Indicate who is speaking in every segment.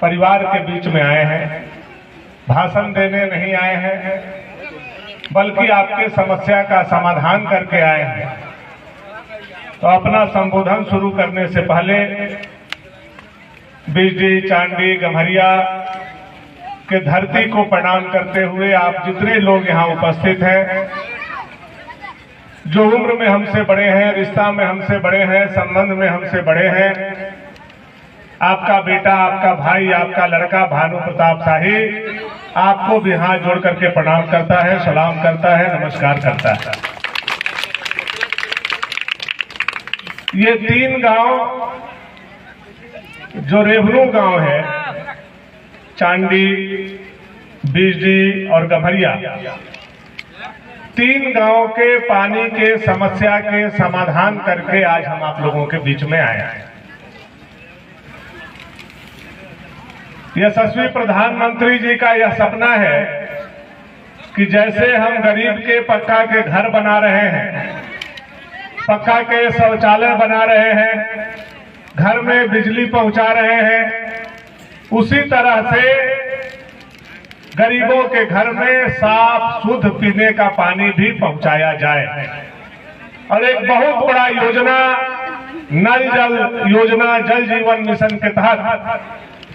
Speaker 1: परिवार के बीच में आए हैं, भाषण देने नहीं आए हैं, बल्कि आपके समस्या का समाधान करके आए हैं। तो अपना संबोधन शुरू करने से पहले बिजली, चांडी, गम्हरिया के धरती को प्रणाम करते हुए आप जितने लोग यहाँ उपस्थित हैं, जो उम्र में हमसे बड़े हैं, रिश्ता में हमसे बड़े हैं, संबंध में हमसे बड़े हैं, आपका बेटा, आपका भाई, आपका लड़का भानु प्रताप शाही आपको भी हाथ जोड़ करके प्रणाम करता है, सलाम करता है, नमस्कार करता है। ये 3 गांव जो रेवरू गांव है, चांडी, बिजली और गम्हरिया, 3 गांव के पानी के समस्या के समाधान करके आज हम आप लोगों के बीच में आए हैं। यशस्वी प्रधानमंत्री जी का यह सपना है कि जैसे हम गरीब के पक्का के घर बना रहे हैं, पक्का के शौचालय बना रहे हैं, घर में बिजली पहुंचा रहे हैं, उसी तरह से गरीबों के घर में साफ शुद्ध पीने का पानी भी पहुंचाया जाए। और एक बहुत बड़ा योजना, नल जल योजना, जल जीवन मिशन के तहत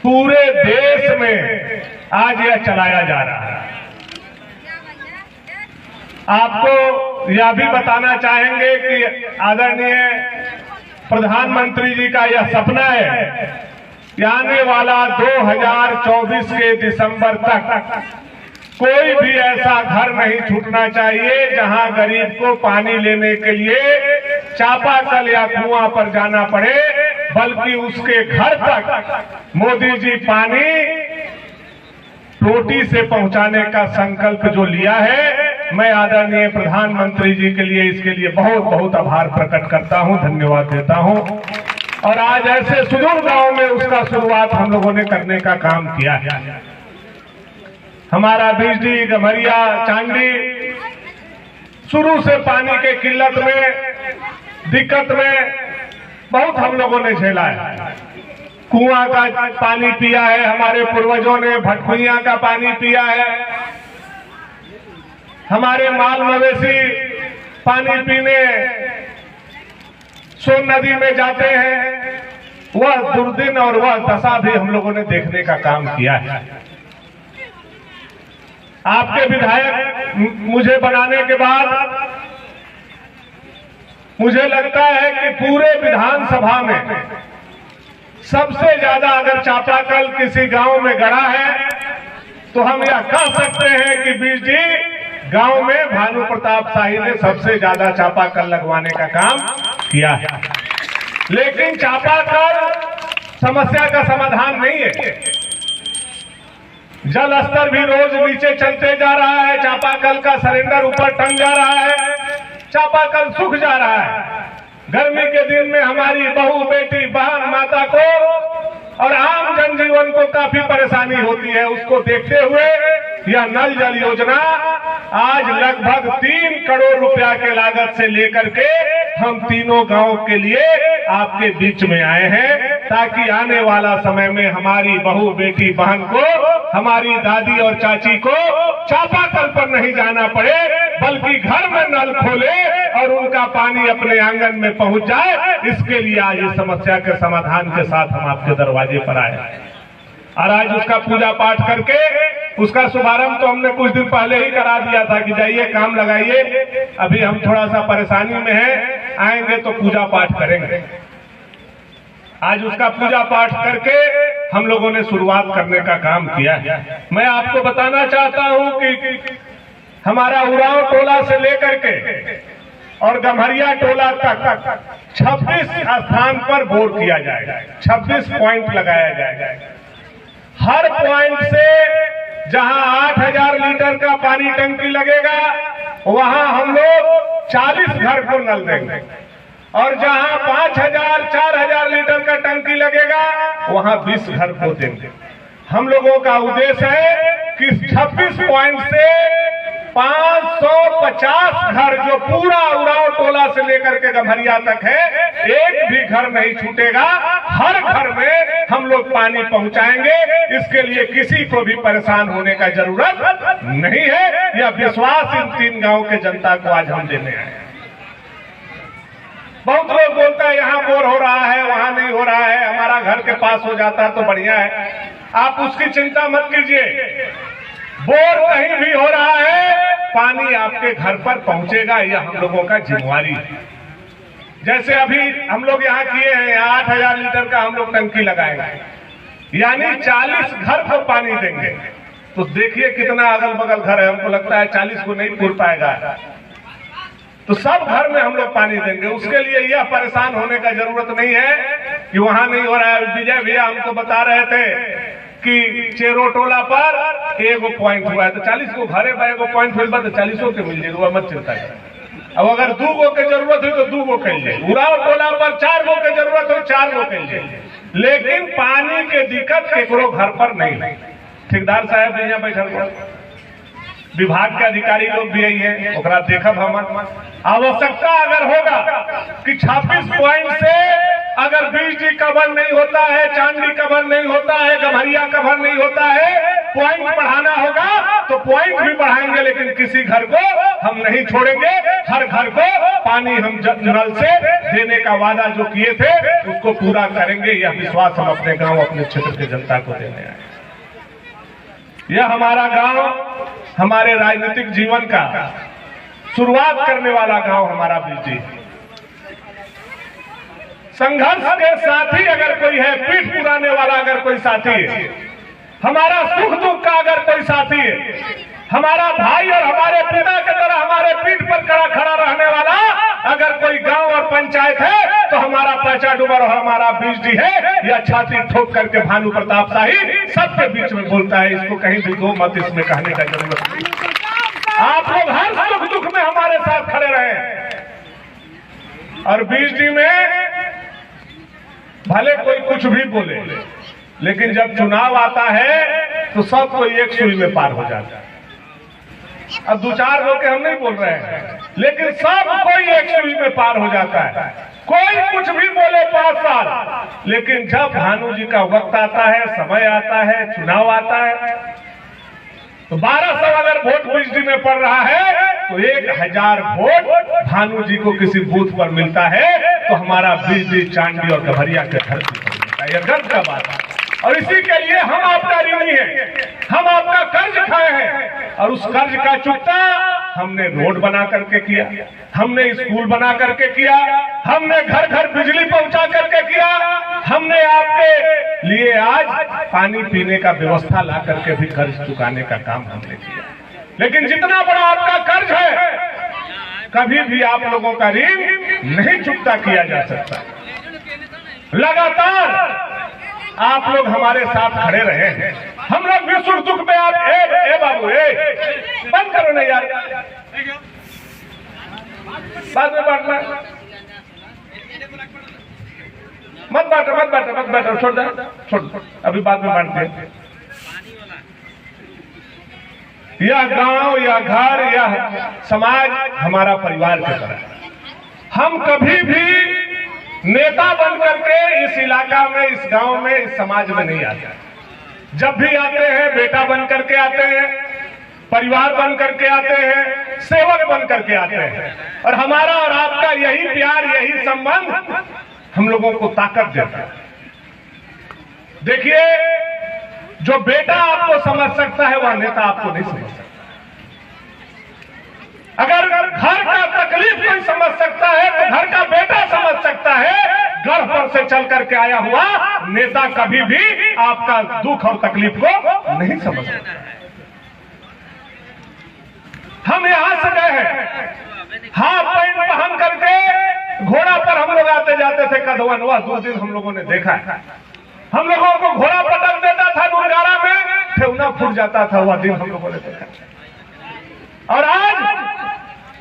Speaker 1: पूरे देश में आज यह चलाया जा रहा है। आपको यह भी बताना चाहेंगे कि आदरणीय प्रधानमंत्री जी का यह सपना है कि आने वाला 2024 के दिसंबर तक कोई भी ऐसा घर नहीं छूटना चाहिए जहां गरीब को पानी लेने के लिए चापाकल या कुआं पर जाना पड़े, बल्कि उसके घर तक मोदी जी पानी टोटी से पहुंचाने का संकल्प जो लिया है, मैं आदरणीय प्रधानमंत्री जी के लिए इसके लिए बहुत बहुत आभार प्रकट करता हूं, धन्यवाद देता हूं। और आज ऐसे सुदूर गांव में उसका शुरुआत हम लोगों ने करने का काम किया है। हमारा बिजली, गम्हरिया, चांडी शुरू से पानी के किल्लत में, दिक्कत में बहुत हम लोगों ने झेला है। कुआं का पानी पिया है, हमारे पूर्वजों ने भटकुइया का पानी पिया है। हमारे माल मवेशी पानी पीने सोन नदी में जाते हैं, वह दुर्दिन और वह दशा भी हम लोगों ने देखने का काम किया है। आपके विधायक मुझे बनाने के बाद मुझे लगता है कि पूरे विधानसभा में सबसे ज्यादा अगर चापाकल किसी गांव में गड़ा है तो हम यह कह सकते हैं कि बिजली गांव में भानु प्रताप शाही ने सबसे ज्यादा चापाकल लगवाने का काम किया है। लेकिन चापाकल समस्या का समाधान नहीं है। जल स्तर भी रोज नीचे चलते जा रहा है, चापाकल का सिलेंडर ऊपर टंग जा रहा है, चापाकल सूख जा रहा है। गर्मी के दिन में हमारी बहू, बेटी, बहन, माता को और आम जनजीवन को काफी परेशानी होती है। उसको देखते हुए यह नल जल योजना आज लगभग 3 करोड़ रुपया के लागत से लेकर के हम तीनों गांव के लिए आपके बीच में आए हैं, ताकि आने वाला समय में हमारी बहू, बेटी, बहन को, हमारी दादी और चाची को चापाकल पर नहीं जाना पड़े, बल्कि घर में नल खोले और उनका पानी अपने आंगन में पहुंच जाए। इसके लिए आज इस समस्या के समाधान के साथ हम आपके दरवाजे पर आए और आज उसका पूजा पाठ करके उसका शुभारंभ तो हमने कुछ दिन पहले ही करा दिया था कि जाइए काम लगाइए, अभी हम थोड़ा सा परेशानी में हैं, आएंगे तो पूजा पाठ करेंगे। आज उसका पूजा पाठ करके हम लोगों ने शुरुआत करने का काम किया है। मैं आपको बताना चाहता हूं कि हमारा उरांव टोला से लेकर के और गम्हरिया टोला तक 26 स्थान पर बोर किया जाएगा, 26 पॉइंट लगाया जाएगा। हर पॉइंट से जहां 8000 लीटर का पानी टंकी लगेगा, वहां हम लोग 40 घर को नल देंगे, और जहां 5000, 4000 लीटर का टंकी लगेगा, वहां 20 घर को देंगे। हम लोगों का उद्देश्य है कि 26 पॉइंट से 550 घर जो पूरा उराव टोला से लेकर के गम्हरिया तक है, एक भी घर नहीं छूटेगा। हर घर में हम लोग पानी पहुंचाएंगे। इसके लिए किसी को भी परेशान होने का जरूरत नहीं है। यह विश्वास इन 3 गांव के जनता को आज हम देने आए। बहुत लोग बोलते हैं यहाँ बोर हो रहा है, वहां नहीं हो रहा है, हमारा घर के पास हो जाता तो बढ़िया है। आप उसकी चिंता मत कीजिए। बोर कहीं भी हो रहा है, पानी आपके घर पर पहुंचेगा। यह हम लोगों का जिम्मेवारी है। जैसे अभी हम लोग यहाँ किए हैं, 8000 लीटर का हम लोग टंकी लगाएंगे, यानी 40 घर को पानी देंगे। तो देखिए कितना अगल बगल घर है, हमको लगता है 40 को नहीं पूर पाएगा। तो सब घर में हम लोग पानी देंगे। उसके लिए यह परेशान होने का जरूरत नहीं है कि वहां नहीं हो रहा है। विजय भैया हमको बता रहे थे कि चेरो टोला पर एगो पॉइंट हुआ है, तो 40 को घरे पर एगो पॉइंट हुआ तो 40 के मिल जाएगा, मत चिंता करें। अब अगर 2 गो के जरूरत हुई तो 2 गो कल जाए, उराव टोला पर 4 गो के जरूरत हो 4 गो कल जाए। लेकिन पानी के दिक्कत केकरो घर पर नहीं। ठेकेदार साहब यहाँ बैठल, विभाग के अधिकारी लोग भी आई है, ओकरा देखब हम। आवश्यकता अगर होगा कि 26 पॉइंट से अगर बिजली कवर नहीं होता है, चांदी कवर नहीं होता है, गम्हरिया कवर नहीं होता है, पॉइंट बढ़ाना होगा तो पॉइंट भी बढ़ाएंगे। लेकिन किसी घर को हम नहीं छोड़ेंगे। हर घर को पानी हम नल से देने का वादा जो किए थे उसको पूरा करेंगे। यह विश्वास हम अपने गांव, अपने क्षेत्र के जनता को देने आए। यह हमारा गांव हमारे राजनीतिक जीवन का शुरुआत करने वाला गांव हमारा बिजली है। संघर्ष के साथी अगर कोई है, पीठ पुराने वाला अगर कोई साथी है, हमारा सुख दुख का अगर कोई साथी है, हमारा भाई और हमारे पिता की तरह हमारे पीठ पर खड़ा रहने वाला अगर कोई गांव और पंचायत है तो हमारा पैचा डूबर और हमारा बिजली है। यह छाती ठोक करके भानु प्रताप शाही सबके बीच में बोलता है। इसको कहीं भी दो मत इसमें कहने का जरूरत नहीं। आप लोग हर सुख दुख में हमारे साथ खड़े रहे। और बिजली में भले कोई कुछ भी बोले, लेकिन जब चुनाव आता है तो सब कोई एक सुई में पार हो जाता है। अब 2-4 लोग हम नहीं बोल रहे हैं, लेकिन सब कोई एक सुई में पार हो जाता है। कोई कुछ भी बोले 5 साल, लेकिन जब भानु जी का वक्त आता है, समय आता है, चुनाव आता है, तो 1200 अगर वोट बिजली में पड़ रहा है तो 1000 वोट भानु जी को किसी बूथ पर मिलता है तो हमारा बिजली, चांदी और गम्हरिया के धरती पर मिलता है। यह गर्व का बात है। और इसी के लिए हम आपका ऋणी हैं, हम आपका कर्ज खाए हैं। और उस कर्ज का चुकता हमने रोड बना करके किया, हमने स्कूल बना करके किया, हमने घर घर बिजली पहुंचा करके किया, हमने आपके लिए आज पानी पीने का व्यवस्था ला करके भी कर्ज चुकाने का काम हमने किया। लेकिन जितना बड़ा आपका कर्ज है, कभी भी आप लोगों का ऋण नहीं चुकता किया जा सकता। लगातार आप लोग हमारे साथ खड़े रहे हैं। हम लोग भी सुख दुख में आप ए बाबू बंद करो नहीं यार, बाद में बांटना, मत बांटो, छोड़ दो, अभी बाद में बांटते हैं। यह गांव, यह घर, यह समाज हमारा परिवार की तरह। हम कभी भी नेता बन करके इस इलाका में, इस गांव में, इस समाज में नहीं आते। जब भी आते हैं बेटा बन करके आते हैं, परिवार बन करके आते हैं, सेवक बन करके आते हैं। और हमारा और आपका यही प्यार, यही संबंध हम लोगों को ताकत देता है। देखिए, जो बेटा आपको समझ सकता है वह नेता आपको नहीं समझ सकता। अगर घर का तकलीफ कोई समझ सकता है तो घर का बेटा समझ सकता है। घर पर से चल करके आया हुआ नेता कभी भी आपका दुख और तकलीफ को नहीं समझ सकता। हम यहां से गए हैं हाफ पैंट पहन करके, घोड़ा पर हम लोग आते जाते थे कदवन। वह 2 दिन हम लोगों ने देखा है। हम लोगों को घोड़ा पटक देता था डुंगारा में, ठेवना फूट जाता था। वह दिन हम लोगों ने देखा। और आज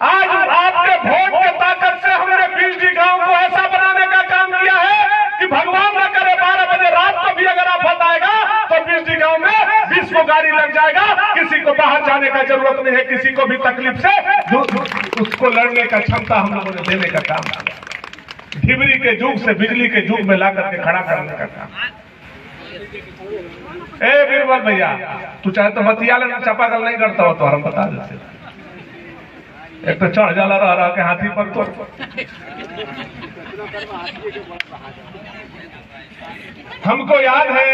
Speaker 1: आपके वोट के ताकत से हमने बिजली गांव को ऐसा बनाने का काम किया है कि भगवान न करे 12 बजे रात को भी अगर आफत आएगा तो बिजली गांव में 20 को गाड़ी लग जाएगा, किसी किसी को बाहर जाने का जरूरत नहीं है, किसी को भी तकलीफ से उसको लड़ने का क्षमता हम लोगों ने देने का काम किया। ढिबरी के युग से बिजली के युग में ला करके खड़ा करने का काम। ए बीरबल भैया, तू चाहे तो मतिया लेना, चापाकल नहीं करता हो तो हम बता देते। एक तो चढ़ जाला रह के हाथी पर तो हमको याद है,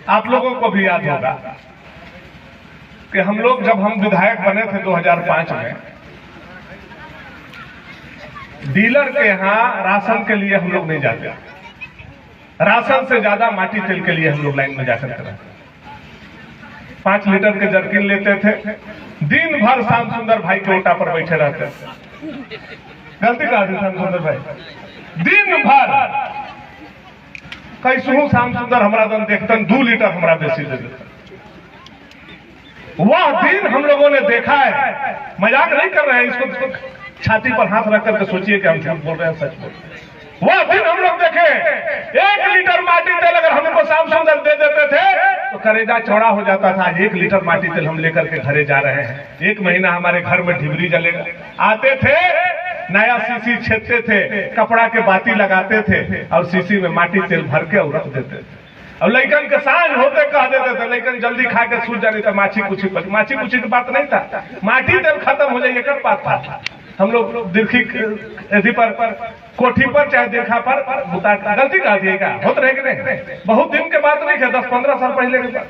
Speaker 1: आप लोगों को भी याद होगा कि हम लोग जब हम विधायक बने थे 2005 में, डीलर के यहाँ राशन के लिए हम लोग नहीं जाते, राशन से ज्यादा माटी तेल के लिए हम लोग लाइन में जाकर थे। 5 लीटर के जर्किन लेते थे, दिन भर श्याम सुंदर भाई के ओटा पर बैठे रहते थे। गलती कहा थी श्याम सुंदर भाई, दिन भर कैसहू श्याम सुंदर हमारा दन देखतन 2 लीटर हमारा बेसी दे देते। वह दिन हम लोगों ने देखा है, मजाक नहीं कर रहे हैं, इसको छाती पर हाथ रख करके सोचिए कि हम झूठ बोल रहे हैं सच बोल रहे हैं। वह दिन हम लोग देखे 1 लीटर माटी तेल अगर हमको श्याम सुंदर दे देते थे तो करेजा चौड़ा हो जाता था। 1 लीटर माटी तेल हम लेकर के घरे जा रहे हैं, 1 महीना हमारे घर में ढिबरी जलेगा। आते थे, नया सीसी छेदते थे, कपड़ा के बाती लगाते थे और सीसी में माटी तेल भर के और रख देते थे। और लइकन के सांझ होते कह देते थे, लइकन जल्दी खा के सूझ जाने था। माछी कुछी की बात नहीं था, माटी तेल खत्म हो जाए एक बात था। हम लोग दिरखी यदि पर कोठी पर चाहे देखा पर बुता गलती कहा दिएगा होते रहे कि नहीं। बहुत दिन के बात नहीं है, 10-15 साल पहले की बात।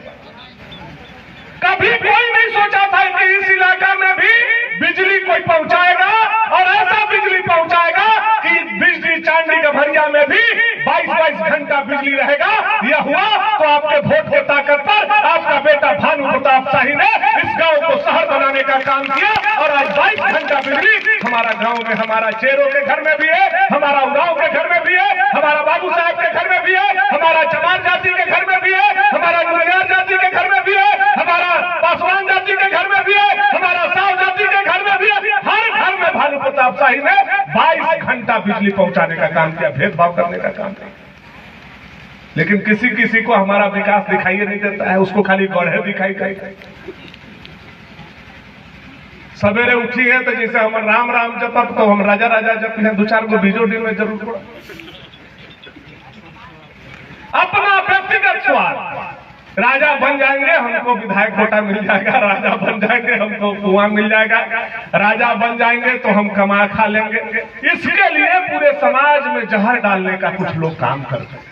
Speaker 1: कभी कोई नहीं सोचा था कि इस इलाका में भी बिजली कोई पहुंचाएगा और ऐसा बिजली पहुंचाएगा कि बिजली चांदी के भरिया में भी 22 घंटा बिजली रहेगा। यह हुआ तो आपके वोट की ताकत पर आपका बेटा भानु प्रताप शाही ने इस गांव को शहर बनाने का काम किया और आज 22 घंटा बिजली हमारा गांव में, हमारा चेरों के घर में भी है, हमारा उराव के घर में भी है, हमारा बाबू साहब के घर में भी है, हमारा चमार जाति के घर में भी है, हमारा गुलजार जाति के घर में भी है, हमारा पासवान जाति के घर में भी है, हमारा साव जाति के घर में भी है। हर घर में भानु प्रताप शाही ने 22 घंटा बिजली पहुंचाने का काम किया, भेदभाव करने का काम किया। लेकिन किसी किसी को हमारा विकास दिखाई नहीं देता है, उसको खाली गढ़े दिखाई देता है। सवेरे उठी है तो जैसे हम राम राम जपत तो हम राजा राजा जप हैं, 2-4 को बीजो दिन में जरूर पड़ा। अपना व्यक्तिगत स्वार्थ, राजा बन जाएंगे हमको विधायक कोटा मिल जाएगा, राजा बन जाएंगे हमको कुआं मिल जाएगा, राजा बन जाएंगे तो हम कमा खा लेंगे। इसके लिए पूरे समाज में जहर डालने का कुछ लोग काम करते हैं।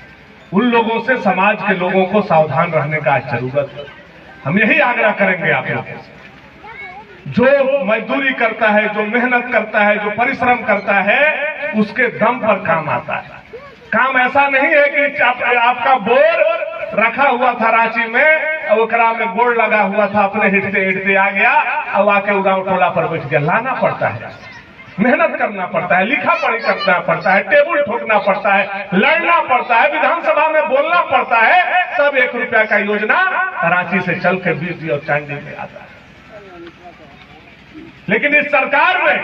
Speaker 1: उन लोगों से समाज के लोगों को सावधान रहने का जरूरत है। हम यही आग्रह करेंगे आप लोगों से, जो मजदूरी करता है, जो मेहनत करता है, जो परिश्रम करता है, उसके दम पर काम आता है। काम ऐसा नहीं है कि आपका बोर रखा हुआ था रांची में और ओकरा में गोड़ लगा हुआ था, अपने हिटते हिटते आ गया और आके उगाव टोला पर बैठ गया। लाना पड़ता है, मेहनत करना पड़ता है, लिखा पढ़ी करना पड़ता है, टेबल ठोकना पड़ता है, लड़ना पड़ता है, विधानसभा में बोलना पड़ता है। सब 1 रुपया का योजना रांची से चल के बिजली और चांदी में आता है। लेकिन इस सरकार में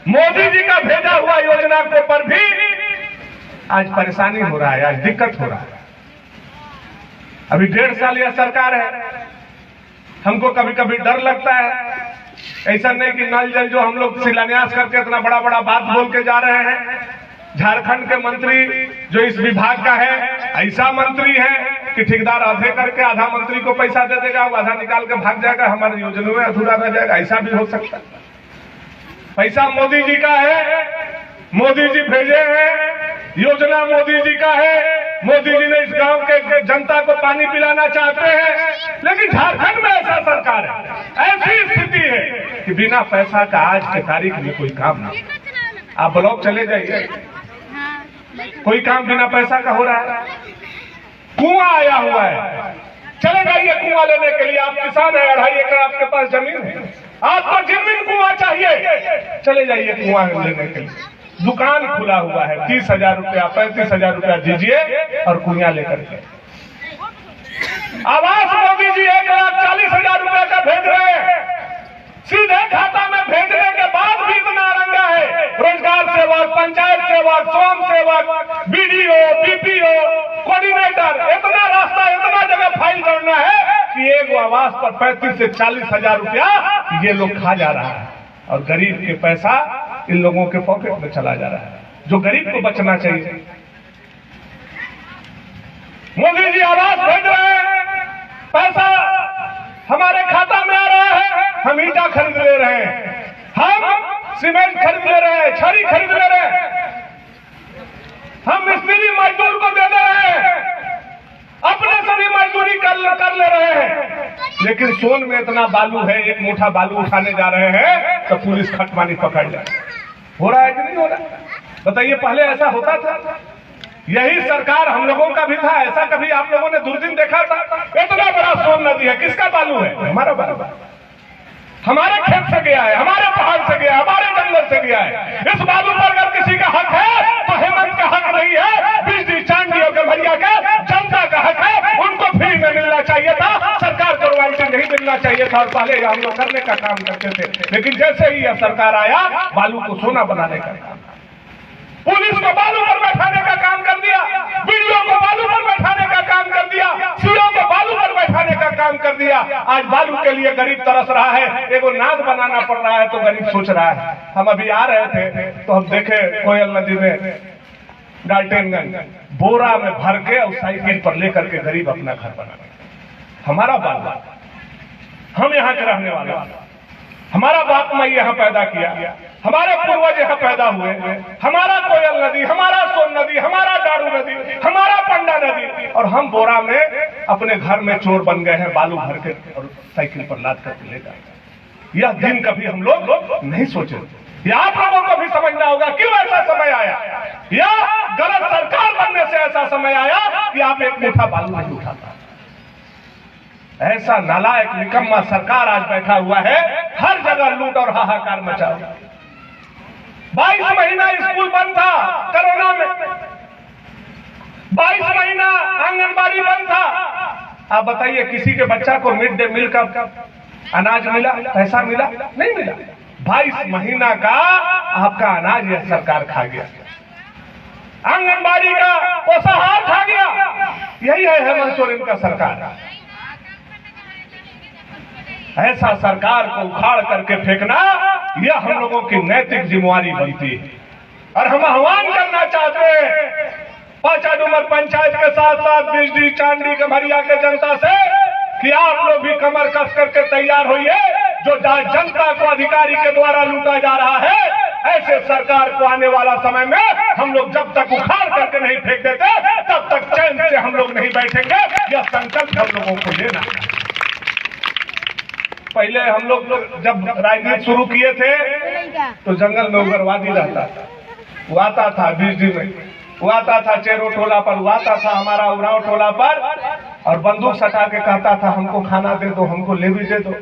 Speaker 1: मोदी जी का भेजा हुआ योजना के पर भी आज परेशानी हो रहा है, आज दिक्कत हो रहा है। अभी 1.5 साल यह सरकार है, हमको कभी कभी डर लगता है। ऐसा नहीं कि नल जल जो हम लोग शिलान्यास करके इतना बड़ा बड़ा बात बोल के जा रहे हैं। झारखंड के मंत्री जो इस विभाग का है, ऐसा मंत्री है कि ठेकेदार आधे करके आधा मंत्री को पैसा दे देगा, वो आधा निकाल के भाग जाएगा, हमारी योजना में अधूरा रह जाएगा। ऐसा भी हो सकता है। पैसा मोदी जी का है, मोदी जी भेजे हैं, योजना मोदी जी का है, मोदी जी ने इस गांव के जनता को पानी पिलाना चाहते हैं। लेकिन झारखंड में ऐसा सरकार है, ऐसी स्थिति है कि बिना पैसा का आज के तारीख में कोई काम नहीं। आप ब्लॉक चले जाइए, कोई काम बिना पैसा का हो रहा है। कुआं आया हुआ है, चले जाइए कुआं लेने के लिए। आप किसान है, 2.5 एकड़ आपके पास जमीन है, आपको जमीन कुआं चाहिए, चले जाइए कुआं लेने के लिए। दुकान खुला हुआ है, 30,000 रुपया 35,000 रुपया दीजिए और कुआं लेकर के। आवास मोदी जी 1,40,000 रुपया का भेज रहे हैं, सीधे खाता में भेजने के बाद भी इतना रंगा है। रोजगार सेवक, पंचायत सेवक, स्वयं सेवक, BDO, BPO, कोऑर्डिनेटर, इतना रास्ता, इतना जगह फाइल करना है कि 1 एक आवास पर 35 से 40 हजार रुपया ये लोग खा जा रहा है, और गरीब के पैसा इन लोगों के पॉकेट में चला जा रहा है, जो गरीब को बचना चाहिए। मोदी जी आवास भेज रहे हैं, पैसा हमारे खाता में आ रहा है, हम ईटा खरीद ले रहे हैं, हम सीमेंट खरीद ले रहे हैं, छड़ी खरीद ले रहे हैं, हम मिस्त्री मजदूर को दे दे रहे हैं, अपने सभी मजदूरी कर ले रहे हैं, लेकिन सोन में इतना बालू है, एक मुठा बालू उठाने जा रहे हैं तो पुलिस खटमानी पकड़ ले। हो रहा है कि नहीं हो रहा? बताइए, पहले ऐसा होता था? यही सरकार हम लोगों का भी था। ऐसा कभी आप लोगों ने दुर्दिन देखा था? इतना बड़ा सोन नदी है, किसका बालू है? हमारा बालू, हमारे खेत से गया है, हमारे पहाड़ से गया है, हमारे जंगल से गया है। इस बालू पर अगर किसी का हक है तो हेमंत का हक नहीं है, बिजली चांदी और गम्हरिया का जनता का हक है। उनको फ्री में मिलना चाहिए था, सरकार को रॉयल्टी नहीं मिलना चाहिए था, और पहले हम लोग करने का काम करते थे। लेकिन जैसे ही यह सरकार आया, बालू को सोना बनाने का काम, पुलिस को बालू पर बैठाने का काम कर दिया, बीडीओ को बालू पर बैठाने का काम कर दिया, सीओ को बालू पर बैठाने का काम कर दिया। आज बालू के लिए गरीब तरस रहा है, एगो नाद बनाना पड़ रहा है तो गरीब सोच रहा है। हम अभी आ रहे थे तो हम देखे कोयल नदी में डाल्टनगंज बोरा में भर के उस साइकिल पर लेकर के गरीब अपना घर बना। हमारा बाल, हम यहाँ के रहने वाले, हमारा बाप माई यहाँ पैदा किया, हमारे पूर्वज यहाँ पैदा हुए, हमारा कोयल नदी, हमारा सोन नदी, हमारा दारू नदी, हमारा पंडा नदी, और हम बोरा में अपने घर में चोर बन गए हैं, बालू भर के और साइकिल पर लाद करके ले जाए। यह दिन कभी हम लोग नहीं सोचे। यह आप लोगों को भी समझना होगा क्यों ऐसा समय आया, या गलत सरकार बनने से ऐसा समय आया कि आप एक मुठा बालू नहीं उठाता। ऐसा नालायक निकम्मा सरकार आज बैठा हुआ है, हर जगह लूट और हाहाकार मचा हुआ। 22 महीना स्कूल बंद था कोरोना में, 22 महीना आंगनबाड़ी बंद था। आप बताइए, किसी के बच्चा को मिड डे मील का अनाज मिला, पैसा मिला? नहीं मिला। 22 महीना का आपका अनाज यह सरकार खा गया, आंगनबाड़ी का पोषाहार खा गया। यही है हेमंत सोरेन का सरकार। ऐसा सरकार को उखाड़ करके फेंकना यह हम लोगों की नैतिक जिम्मेवारी बनती है। और हम आह्वान करना चाहते हैं पांचा डूमर पंचायत के साथ साथ बिजली चांदी गम्हरिया के जनता से कि आप लोग भी कमर कस करके तैयार होइए। जो जनता को अधिकारी के द्वारा लूटा जा रहा है, ऐसे सरकार को आने वाला समय में हम लोग जब तक उखाड़ करके नहीं फेंक देते तब तक चैन से हम लोग नहीं बैठेंगे। यह संकल्प हम लोगों को लेना है। पहले हम लोग जब राजनीति शुरू किए थे तो जंगल में उग्रवादी रहता था, वो आता था बिजली में, वो आता था चेरो टोला पर, वो आता था हमारा उराव टोला पर, और बंदूक सटा के कहता था हमको खाना दे दो, हमको लेवी दे दो।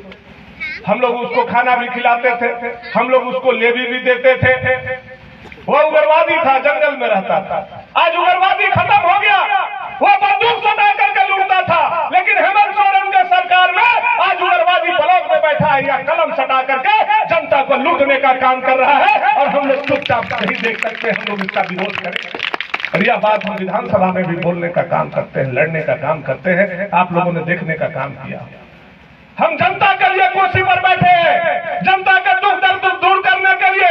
Speaker 1: हम लोग उसको खाना भी खिलाते थे, हम लोग उसको लेवी भी देते थे। वो उग्रवादी था, जंगल में रहता था। आज उग्रवादी खत्म हो गया, वो बंदूक सटा करके लूटता था। लेकिन हेमंत सोरेन के सरकार में आज उग्रवादी ब्लॉक में बैठा है या कलम सटा करके जनता को लूटने का काम कर रहा है, और हम लोग चुपचाप नहीं देख सकते, हम लोग इसका विरोध करें। और यह बात हम विधानसभा में भी बोलने का काम करते हैं, लड़ने का काम करते हैं। आप लोगों ने देखने का काम किया। हम जनता के लिए कुर्सी पर बैठे हैं, जनता के दुख दर्द दूर करने के लिए।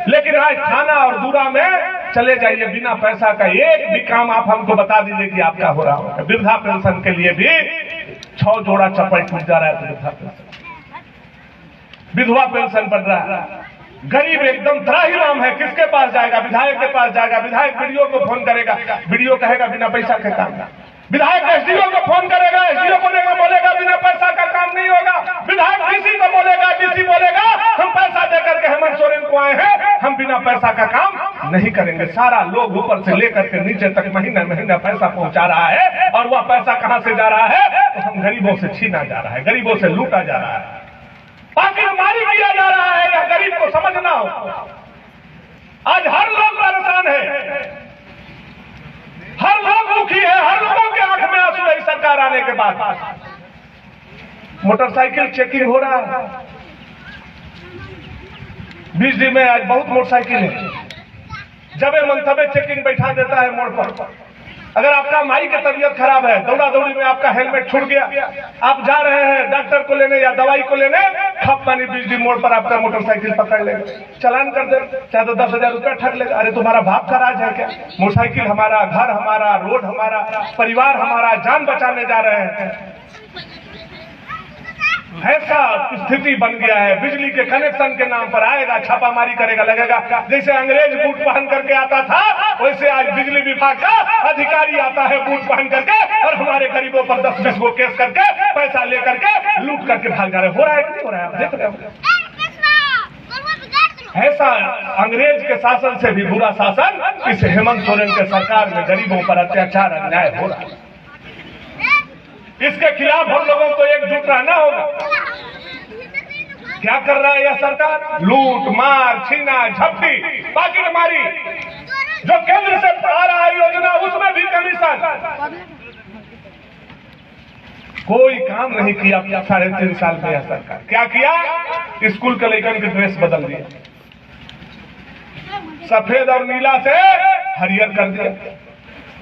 Speaker 1: लेकिन आज थाना और दूरा में चले जाइए, बिना पैसा का एक भी काम आप हमको बता दीजिए कि आपका हो रहा होगा। वृद्धा पेंशन के लिए भी 6 जोड़ा चप्पल टूट जा रहा है, वृद्धा पेंशन, विधवा पेंशन बढ़ रहा है। गरीब एकदम त्राहिमाम है, किसके पास जाएगा? विधायक के पास जाएगा, विधायक वीडियो को फोन करेगा, वीडियो कहेगा बिना पैसा के काम। विधायक एसडीओ को फोन करेगा, एसडीओ बोलेगा बिना पैसा का काम नहीं होगा। विधायक डीसी को बोलेगा, डीसी बोलेगा हम पैसा देकर के हेमंत सोरेन को आए हैं, हम बिना पैसा का काम नहीं करेंगे। सारा लोग ऊपर से लेकर के नीचे तक महीना महीना पैसा पहुंचा रहा है, और वह पैसा कहां से जा रहा है? तो हम गरीबों से छीना जा रहा है, गरीबों से लूटा जा रहा है, पाकिटमारी किया जा रहा है। यह गरीब को समझना हो। आज हर लोग परेशान है, हर लोग दुखी है, हर लोगों के आंख में आंसू है। सरकार आने के बाद मोटरसाइकिल चेकिंग हो रहा है, बिजली में आज बहुत मोटरसाइकिल है, जबे मन तबे चेकिंग बैठा देता है मोड़ पर। अगर आपका माई की तबीयत खराब है, दौड़ा दौड़ी में आपका हेलमेट छूट गया, आप जा रहे हैं डॉक्टर को लेने या दवाई को लेने, खप पानी बिजली मोड़ पर आपका मोटरसाइकिल पकड़ लेगा, चालान कर दे, चाहे तो 10,000 रुपया ठग लेगा। अरे तुम्हारा बाप का राज है क्या? मोटरसाइकिल हमारा, घर हमारा, रोड हमारा, परिवार हमारा, जान बचाने जा रहे हैं। ऐसा स्थिति बन गया है। बिजली के कनेक्शन के नाम पर आएगा, छापामारी करेगा, लगेगा। जैसे अंग्रेज बूट पहन करके आता था, वैसे आज बिजली विभाग का अधिकारी आता है बूट पहन करके, और हमारे गरीबों पर 10-20 गो केस करके पैसा लेकर के लूट करके भाग जा रहे। हो रहा है कि नहीं हो रहा है? आप देख रहे हो। ऐसा अंग्रेज के शासन से भी बुरा शासन इस हेमंत सोरेन के सरकार में गरीबों पर अत्याचार अन्याय हो रहा है। इसके खिलाफ हम लोगों को एकजुट रहना होगा। क्या कर रहा है यह सरकार? लूट मार, छीना झपटी, पाकिट मारी। जो केंद्र से आ रहा है योजना, उसमें भी कमीशन। कोई काम नहीं किया 3.5 साल में यह सरकार। क्या किया? स्कूल के लड़कन की ड्रेस बदल दिया, सफेद और नीला से हरियर कर दिया।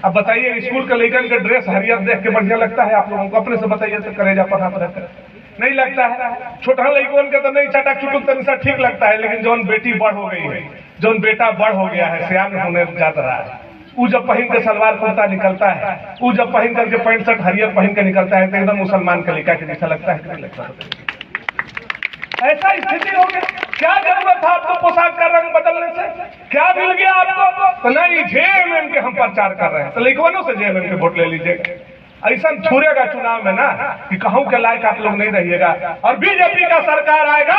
Speaker 1: अब बताइए, स्कूल के लड़कन के ड्रेस हरियर देख के बढ़िया लगता है आप लोगों को? अपने से बताइए तो करेजा पढ़ा रहता नहीं लगता है। छोटा लड़कन के तो नहीं, चटक चुटुक तन सा ठीक लगता है, लेकिन जौन बेटी बड़ हो गई है, जौन बेटा बड़ हो गया है, सियान होने जा रहा है, वो जब पहन के सलवार कुर्ता निकलता है, वो जब पहन करके पैंट शर्ट हरियर पहन के निकलता है, तो एकदम मुसलमान का लड़का के जैसा लगता है कि नहीं लगता? ऐसा स्थिति हो गई। क्या जरूरत था आपको पोशाक का रंग बदलने से? क्या मिल गया आपको? तो नहीं, जेएमएम के हम प्रचार कर रहे हैं, तो लिखवानों से जेएमएम के वोट ले लीजिएगा। ऐसा छूरेगा चुनाव में ना कि कहूं के लायक आप लोग नहीं रहिएगा। और बीजेपी का सरकार आएगा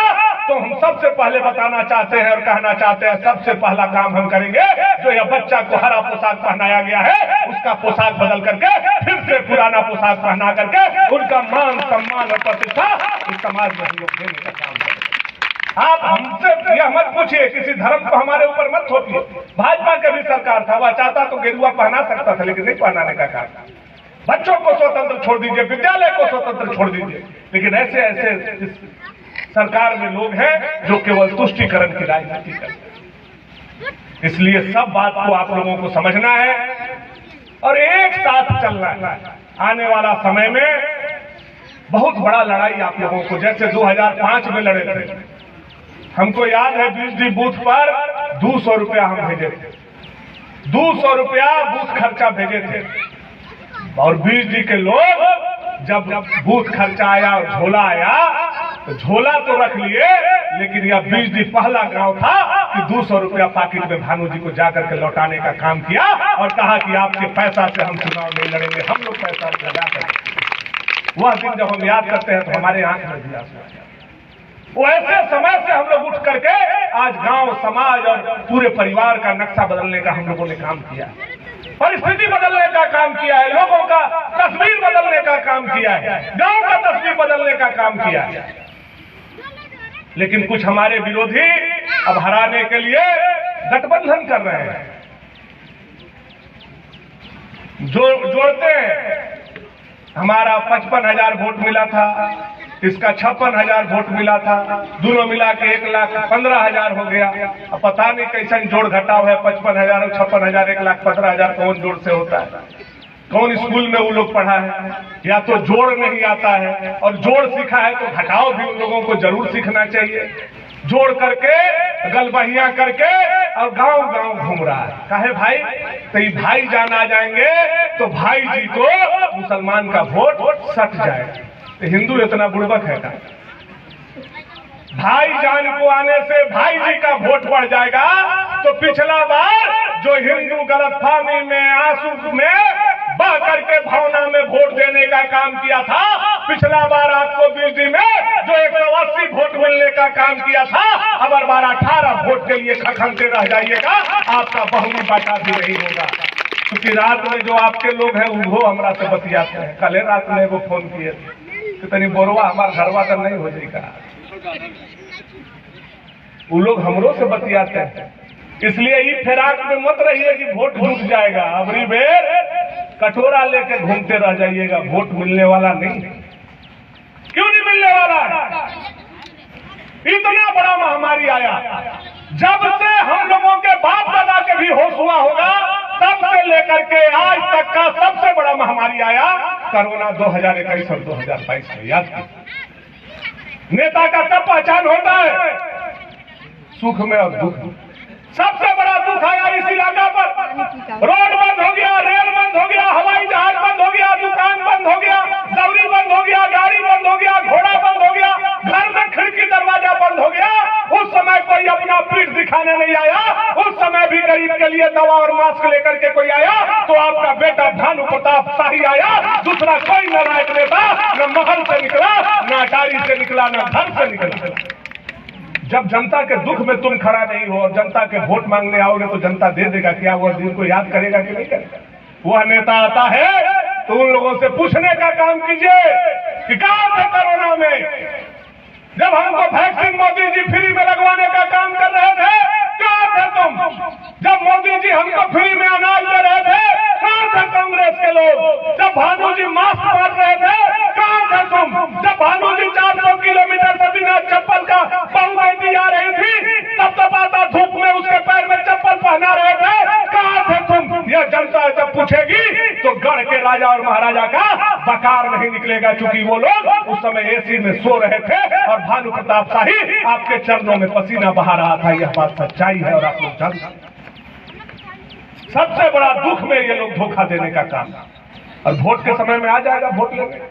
Speaker 1: तो हम सबसे पहले बताना चाहते हैं और कहना चाहते हैं, सबसे पहला काम हम करेंगे, जो यह बच्चा को हरा पोशाक पहनाया गया है, उसका पोशाक बदल करके फिर से पुराना पोशाक पहना करके उनका मान सम्मान और प्रतिष्ठा इस समाज में हम लोग देने का काम करेंगे। आप हमसे यह मत पूछिए, किसी धर्म को हमारे ऊपर मत थोपिए। भाजपा का भी सरकार था, वह चाहता तो गेरुआ पहना सकता था, लेकिन नहीं पहनाने का काम। बच्चों को स्वतंत्र छोड़ दीजिए, विद्यालय को स्वतंत्र छोड़ दीजिए, लेकिन ऐसे ऐसे सरकार में लोग हैं जो केवल तुष्टीकरण की राजनीति करते हैं। इसलिए सब बात को आप लोगों को समझना है और एक साथ चलना है। आने वाला समय में बहुत बड़ा लड़ाई आप लोगों को, जैसे 2005 में लड़े थे, हमको याद है बिजली बूथ पर 200 रुपया हम भेजे थे, 200 रुपया बूथ खर्चा भेजे थे। और बिजली के लोग जब बूथ खर्चा आया और झोला आया, तो झोला तो रख लिए, लेकिन यह बिजली पहला गांव था कि 200 रुपया पॉकेट में भानु जी को जाकर के लौटाने का काम किया और कहा कि आपके पैसा से हम चुनाव नहीं लड़ेंगे, हम लोग पैसा लगा करेंगे। वह दिन जब हम याद करते हैं तो हमारे आंख में भी आंसू आता है। वो ऐसे समय से हम लोग उठ करके आज गांव, समाज और पूरे परिवार का नक्शा बदलने का हम लोगों ने काम किया, परिस्थिति बदलने का काम किया है, लोगों का तस्वीर बदलने का काम किया है, गांव का तस्वीर बदलने का काम किया है। लेकिन कुछ हमारे विरोधी अब हराने के लिए गठबंधन कर रहे हैं, जोड़ते हैं। हमारा 55,000 वोट मिला था, इसका 56,000 वोट मिला था, दोनों मिला के 1,15,000 हो गया। अब पता नहीं कैसा जोड़ घटाव है, 55,000 और 56,000, 1,15,000 कौन जोड़ से होता है? कौन स्कूल में वो लोग पढ़ा है? या तो जोड़ नहीं आता है, और जोड़ सीखा है तो घटाव भी उन लोगों को जरूर सीखना चाहिए। जोड़ करके गलबहियां करके और गांव गांव घूम रहा है। काहे भाई? तो ये भाई जान आ जाएंगे तो भाई जी को मुसलमान का वोट सट जाएगा। तो हिंदू इतना बुड़बक है का? भाई जान को आने से भाई जी का वोट बढ़ जाएगा। तो पिछला बार जो हिंदू गलतफहमी में, आंसू में बह करके भावना में वोट देने का काम किया था, पिछला बार आपको बिजली में जो 180 वोट मिलने का काम किया था, अब बार 18 वोट के लिए खखनते रह जाइएगा, आपका बहुमत बांटा भी नहीं होगा। क्योंकि रात में जो आपके लोग हैं वो हमरा से बतियाते हैं। कल रात में वो फोन किए कि तनी बोरवा हमारा घरवा का नहीं हो जाएगा, वो लोग हमरों से बतियाते हैं। इसलिए ये फिराक में मत रहिए कि वोट जुट जाएगा। अबरी बेर कटोरा लेके घूमते रह जाइएगा, वोट मिलने वाला नहीं। क्यों नहीं मिलने वाला? इतना बड़ा महामारी आया, जब से हम लोगों के बाप दादा के भी होश हुआ होगा तब से लेकर के आज तक का सबसे बड़ा महामारी आया कोरोना 2021 और 2022 में। याद कीजिए, नेता का कब पहचान होता है? सुख में और दुख में। सबसे बड़ा दुख आया इस इलाका पर, रोड बंद हो गया, रेल बंद हो गया, हवाई जहाज बंद हो गया, दुकान बंद हो गया, दौरी बंद हो गया, गाड़ी बंद हो गया, घोड़ा बंद हो गया, घर में खिड़की दरवाजा बंद हो गया। उस समय कोई अपना पीठ दिखाने नहीं आया। उस समय भी गरीब के लिए दवा और मास्क लेकर के कोई आया तो आपका बेटा भानु प्रताप शाही आया। दूसरा कोई नालायक नेता न महल से निकला, न अटारी से निकला, न घर से निकला। जब जनता के दुख में तुम खड़ा नहीं हो और जनता के वोट मांगने आओगे तो जनता दे देगा। क्या वह दिन को याद करेगा कि नहीं करेगा? वह नेता आता है तो उन लोगों से पूछने का काम कीजिए कि कहां थे कोरोना में, जब हमको वैक्सीन मोदी जी फ्री में लगवाने का काम कर रहे थे? कहां थे तुम? जब मोदी जी हमको फ्री में अनाज दे रहे थे? कहां थे कांग्रेस के लोग? जब भानु जी मास्क बांट रहे थे? कहां थे तुम? जब भानु जी 400 किलोमीटर से बिना चप्पल का बहू बेटी आ रही थी, तब तपाता धूप में उसके पैर में चप्पल पहना रहे थे? कहां थे तुम? यह जनता जब पूछेगी तो गढ़ के राजा और महाराजा का बकार नहीं निकलेगा, क्योंकि वो लोग उस समय एसी में सो रहे थे और भानु प्रताप शाही आपके चरणों में पसीना बहा रहा था। यह बात सच्चाई है और आप लोग जानते हैं। सबसे बड़ा दुख में ये लोग धोखा देने का काम, और वोट के समय में आ जाएगा वोट लेने।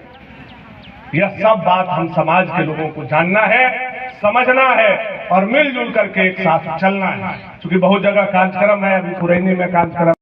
Speaker 1: यह सब बात हम समाज के लोगों को जानना है, समझना है और मिलजुल करके एक साथ चलना है। क्योंकि बहुत जगह कार्यक्रम है, अभी पुरैनी में कार्यक्रम